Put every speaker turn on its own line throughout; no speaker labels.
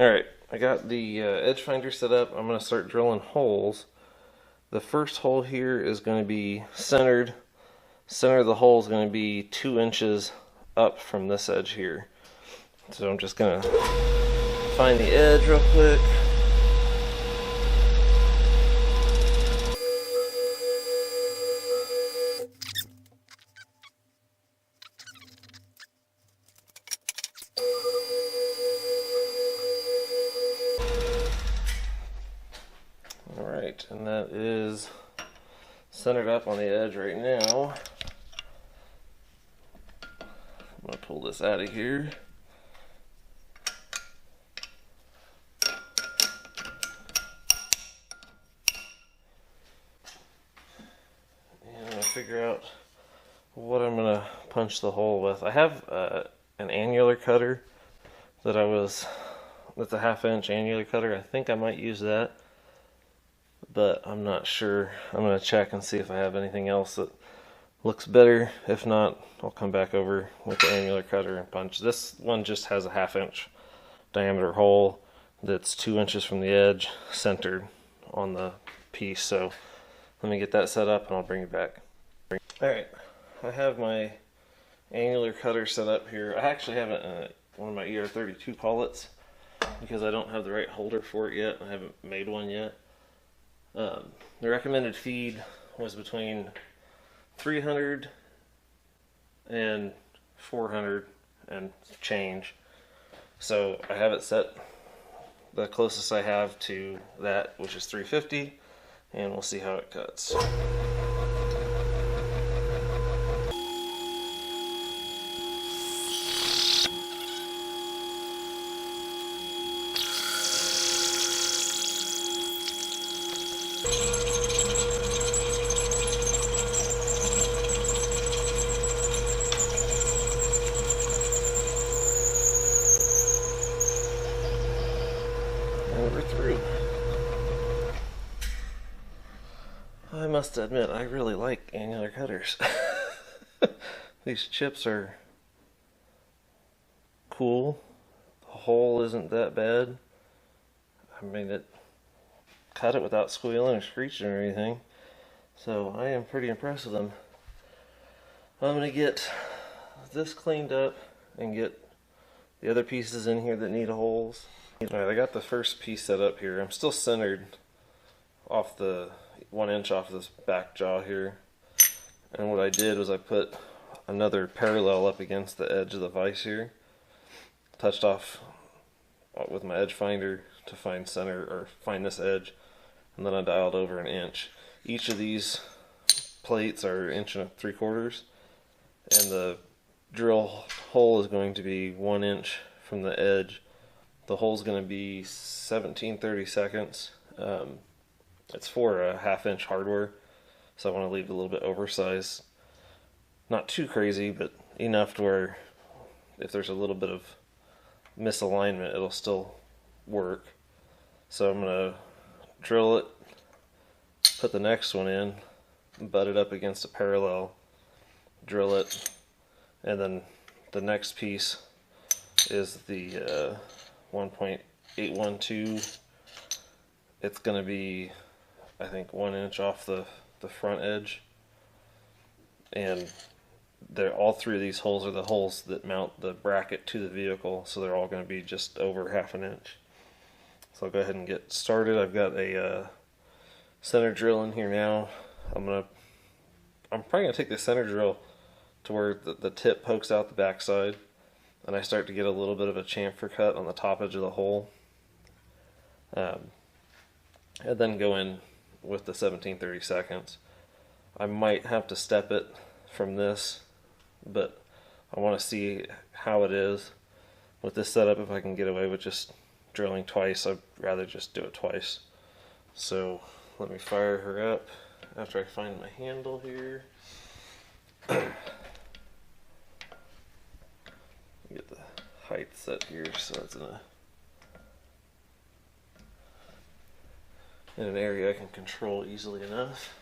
Alright, I got the edge finder set up. I'm going to start drilling holes. The first hole here is going to be centered. Center of the hole is going to be 2 inches up from this edge here. So I'm just going to find the edge real quick. Alright, and that is centered up on the edge right now. I'm going to pull this out of here. And I'm going to figure out what I'm going to punch the hole with. I have an annular cutter that's a 1/2 inch annular cutter. I think I might use that, but I'm not sure. I'm going to check and see if I have anything else that looks better. If not, I'll come back over with the annular cutter and punch. This one just has a 1/2 inch diameter hole that's 2 inches from the edge, centered on the piece. So let me get that set up and I'll bring it back. Alright, I have my annular cutter set up here. I actually have it in one of my ER32 collets because I don't have the right holder for it yet. I haven't made one yet. The recommended feed was between 300 and 400 and change. So I have it set the closest I have to that, which is 350, and we'll see how it cuts. And we're through. I must admit, I really like annular cutters. These chips are cool. The hole isn't that bad. I mean, it cut it without squealing or screeching or anything. So I am pretty impressed with them. I'm going to get this cleaned up and get the other pieces in here that need holes. Alright, I got the first piece set up here. I'm still centered off the 1 inch off this back jaw here. And what I did was I put another parallel up against the edge of the vise here. Touched off with my edge finder to find center, or find this edge. And then I dialed over 1 inch. Each of these plates are 1 3/4 inches. And the drill hole is going to be 1 inch from the edge. The hole's going to be 17/32. It's for a 1/2 inch hardware, so I want to leave it a little bit oversized. Not too crazy, but enough to where if there's a little bit of misalignment, it'll still work. So I'm going to drill it, put the next one in, butt it up against a parallel, drill it, and then the next piece is the 1.812. It's going to be, I think, 1 inch off the front edge. And all 3 of these holes are the holes that mount the bracket to the vehicle, so they're all going to be just over 1/2 inch. So I'll go ahead and get started. I've got a center drill in here now. I'm probably going to take the center drill to where the tip pokes out the backside, and I start to get a little bit of a chamfer cut on the top edge of the hole. And then go in with the 17/32. I might have to step it from this, but I want to see how it is with this setup. If I can get away with just drilling twice, I'd rather just do it twice. So let me fire her up after I find my handle here. Get the height set here so it's in an area I can control easily enough.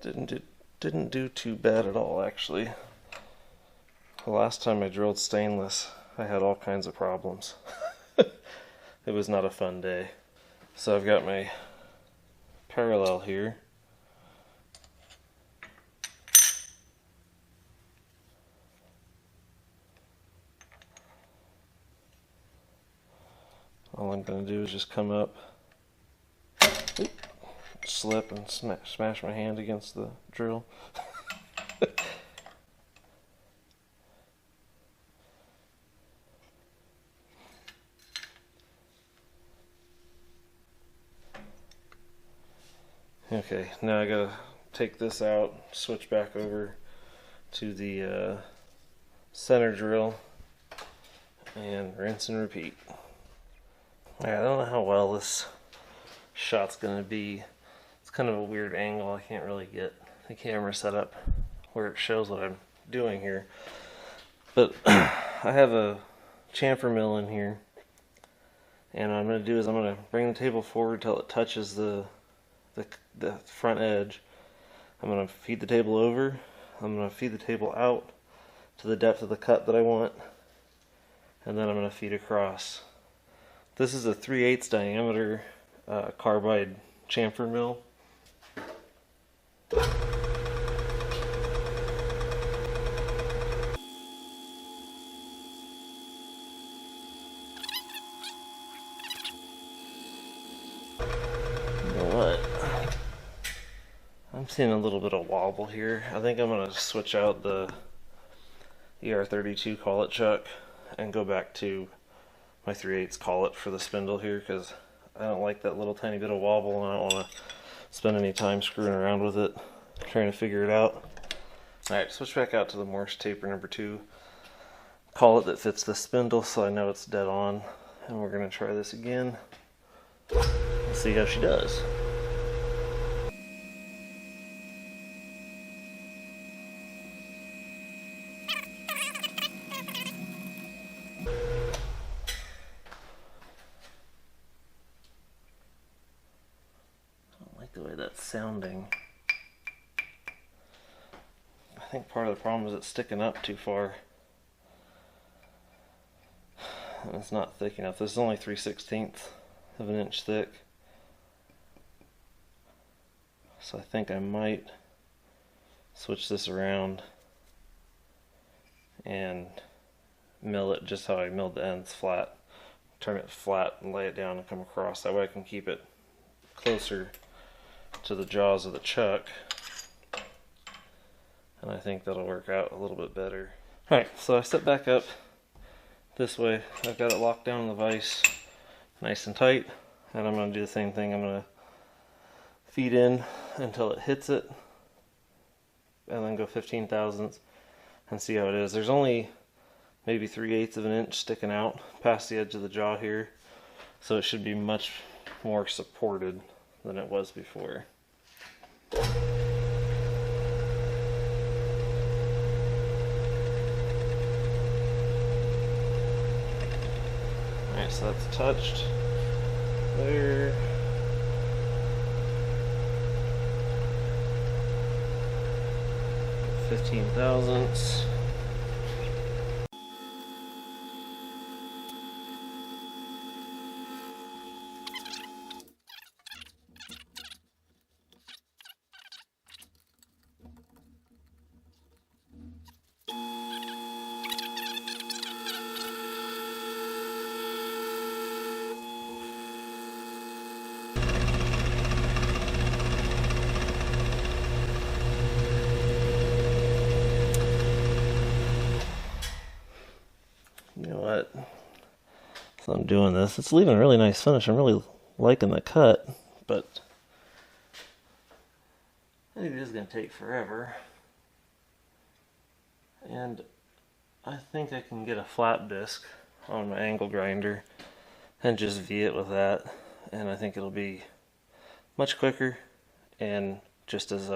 That didn't do too bad at all, actually. The last time I drilled stainless, I had all kinds of problems. It was not a fun day. So I've got my parallel here. All I'm going to do is just come up, slip, and smash my hand against the drill. Okay, now I gotta take this out, switch back over to the center drill, and rinse and repeat. Alright, I don't know how well this shot's gonna be. It's kind of a weird angle. I can't really get the camera set up where it shows what I'm doing here. But I have a chamfer mill in here, and what I'm gonna do is I'm gonna bring the table forward till it touches the front edge. I'm going to feed the table over. I'm going to feed the table out to the depth of the cut that I want, and then I'm going to feed across. This is a 3/8 diameter carbide chamfer mill. I'm seeing a little bit of wobble here. I think I'm going to switch out the ER32 collet chuck and go back to my 3/8 collet for the spindle here, because I don't like that little tiny bit of wobble, and I don't want to spend any time screwing around with it, trying to figure it out. Alright, switch back out to the Morse taper number 2 collet that fits the spindle, so I know it's dead on, and we're going to try this again and see how she does. The way that's sounding. I think part of the problem is it's sticking up too far. And it's not thick enough. This is only 3/16 of an inch thick. So I think I might switch this around and mill it just how I milled the ends, flat. Turn it flat and lay it down and come across. That way I can keep it closer to the jaws of the chuck, and I think that'll work out a little bit better. Alright, so I step back up this way. I've got it locked down in the vise nice and tight, and I'm going to do the same thing. I'm going to feed in until it hits it, and then go 15 thousandths and see how it is. There's only maybe 3/8 of an inch sticking out past the edge of the jaw here, so it should be much more supported than it was before. Alright, so that's touched there. Fifteen thousandths. You know what? So I'm doing this. It's leaving a really nice finish. I'm really liking the cut, but I think it is going to take forever. And I think I can get a flat disc on my angle grinder and just V it with that, and I think it'll be much quicker and just as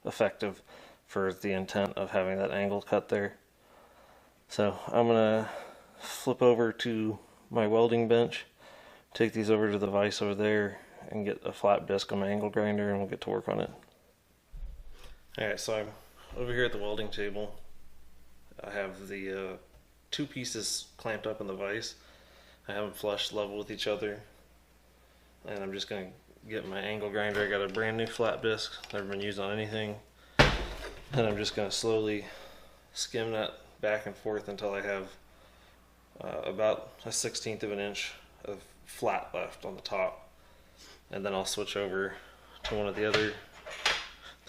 effective for the intent of having that angle cut there. So I'm going to flip over to my welding bench, take these over to the vise over there, and get a flat disc on my angle grinder, and we'll get to work on it. Alright, so I'm over here at the welding table. I have the two pieces clamped up in the vise. I have them flush level with each other. And I'm just going to get my angle grinder. I got a brand new flat disc, never been used on anything. And I'm just going to slowly skim that back and forth until I have about a 1/16 of an inch of flat left on the top. And then I'll switch over to one of the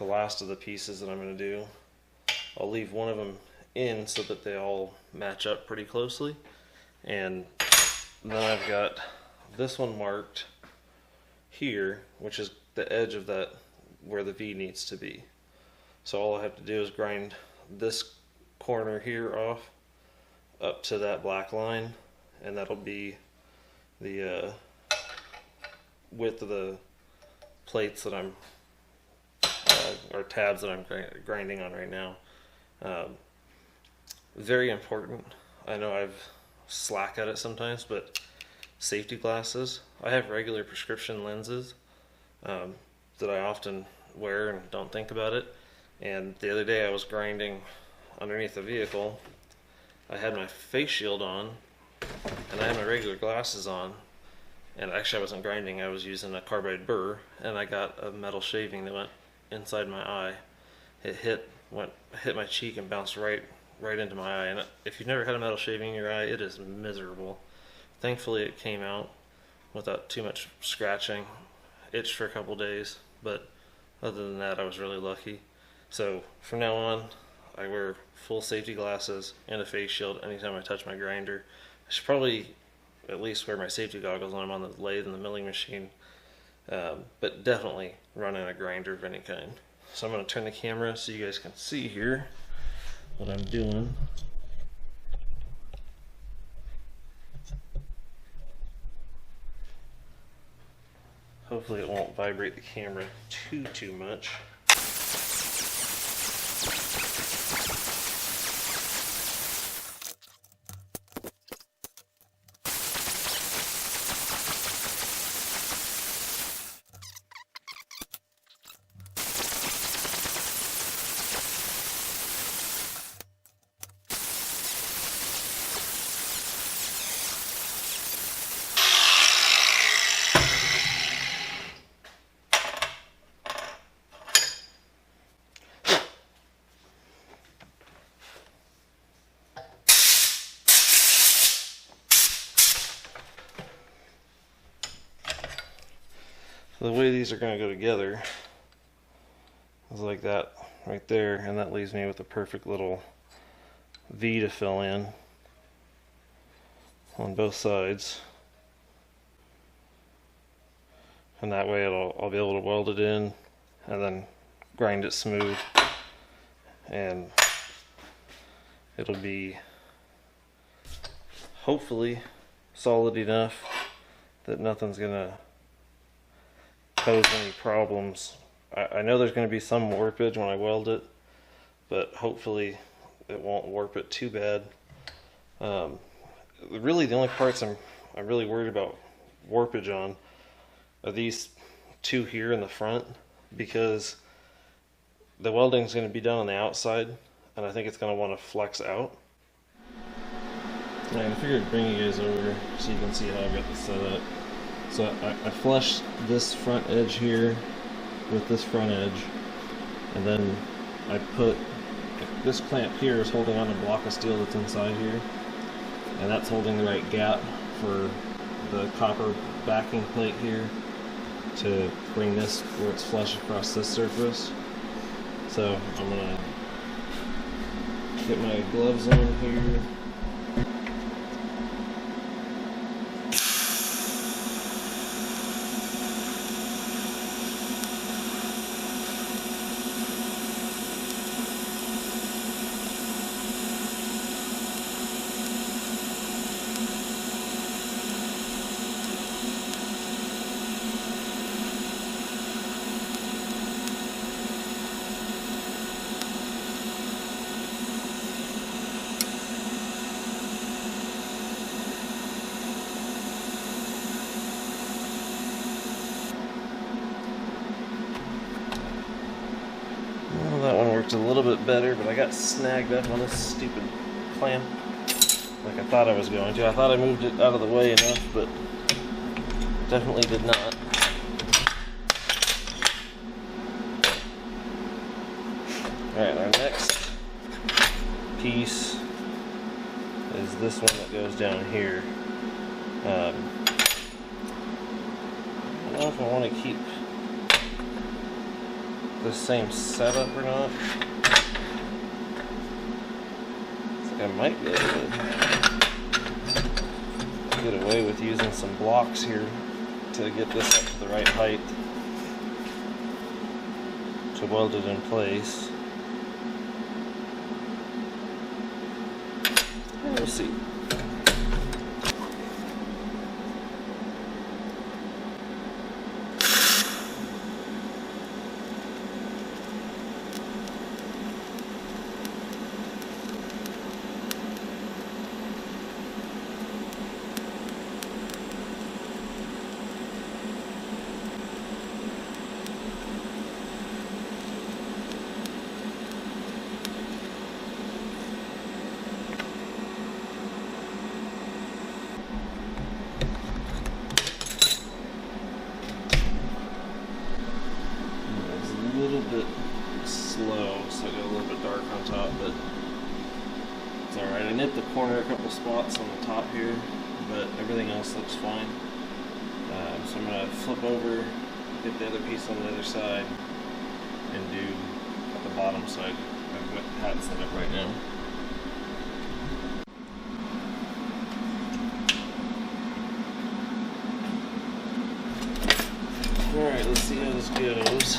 last of the pieces that I'm going to do. I'll leave one of them in so that they all match up pretty closely. And then I've got this one marked here, which is the edge of that where the V needs to be. So all I have to do is grind this corner here off up to that black line, and that'll be the width of the plates that I'm or tabs that I'm grinding on right now. Very important. I know I've slack at it sometimes, but safety glasses. I have regular prescription lenses that I often wear and don't think about it. And the other day I was grinding underneath the vehicle. I had my face shield on and I had my regular glasses on, and actually I wasn't grinding, I was using a carbide burr, and I got a metal shaving that went inside my eye. It hit my cheek and bounced right into my eye. And if you've never had a metal shaving in your eye, it is miserable. Thankfully it came out without too much scratching. Itched for a couple days, but other than that I was really lucky. So from now on I wear full safety glasses and a face shield anytime I touch my grinder. I should probably at least wear my safety goggles when I'm on the lathe and the milling machine, but definitely running a grinder of any kind. So I'm going to turn the camera so you guys can see here what I'm doing. Hopefully it won't vibrate the camera too much. So the way these are going to go together is like that right there, and that leaves me with a perfect little V to fill in on both sides. And that way I'll be able to weld it in and then grind it smooth, and it'll be hopefully solid enough that nothing's gonna pose any problems. I know there's going to be some warpage when I weld it, but hopefully it won't warp it too bad. Really the only parts I'm really worried about warpage on are these two here in the front, because the welding is going to be done on the outside and I think it's going to want to flex out. I figured I'd bring you guys over so you can see how I've got this set up. So I flushed this front edge here with this front edge, and then I put this clamp here is holding on a block of steel that's inside here, and that's holding the right gap for the copper backing plate here to bring this where it's flush across this surface. So I'm gonna get my gloves on here. worked a little bit better, but I got snagged up on this stupid clamp like I thought I was going to. I thought I moved it out of the way enough, but definitely did not. Alright, our next piece is this one that goes down here. I don't know if I want to keep the same setup or not. Looks like I might be able to get away with using some blocks here to get this up to the right height to weld it in place. We'll see. Bit slow, so I got a little bit dark on top, but it's alright. I nipped the corner a couple spots on the top here, but everything else looks fine. So I'm going to flip over, get the other piece on the other side, and do at the bottom side. I've got the hat set up right now. Alright, let's see how this goes.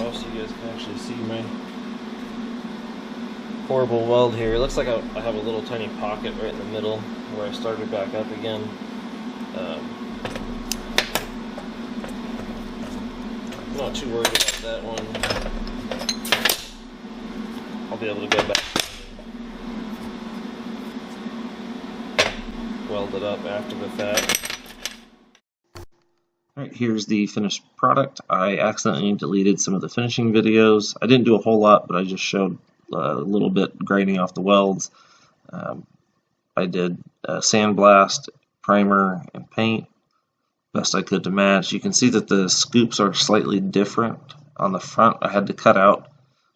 Off so you guys can actually see my horrible weld here. It looks like I have a little tiny pocket right in the middle where I started back up again. I'm not too worried about that one. I'll be able to go back and weld it up after the fact. Alright, here's the finished product. I accidentally deleted some of the finishing videos. I didn't do a whole lot, but I just showed a little bit grinding off the welds. I did sandblast, primer, and paint. Best I could to match. You can see that the scoops are slightly different. On the front, I had to cut out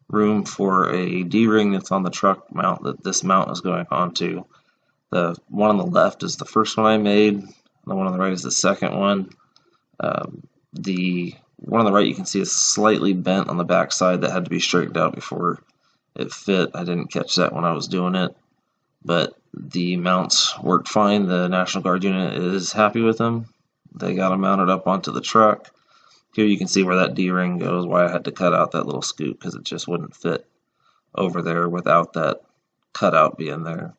room for a D-ring that's on the truck mount that this mount is going onto. The one on the left is the first one I made. The one on the right is the second one. The one on the right you can see is slightly bent on the back side. That had to be straightened out before it fit. I didn't catch that when I was doing it, but the mounts worked fine. The National Guard unit is happy with them. They got them mounted up onto the truck. Here you can see where that D-ring goes, why I had to cut out that little scoop, because it just wouldn't fit over there without that cutout being there.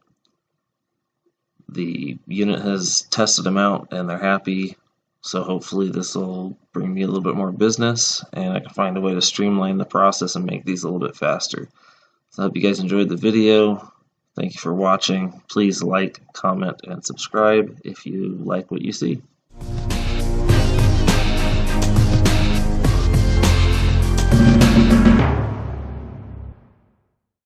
The unit has tested them out and they're happy. So hopefully this will bring me a little bit more business and I can find a way to streamline the process and make these a little bit faster. So I hope you guys enjoyed the video. Thank you for watching. Please like, comment, and subscribe if you like what you see.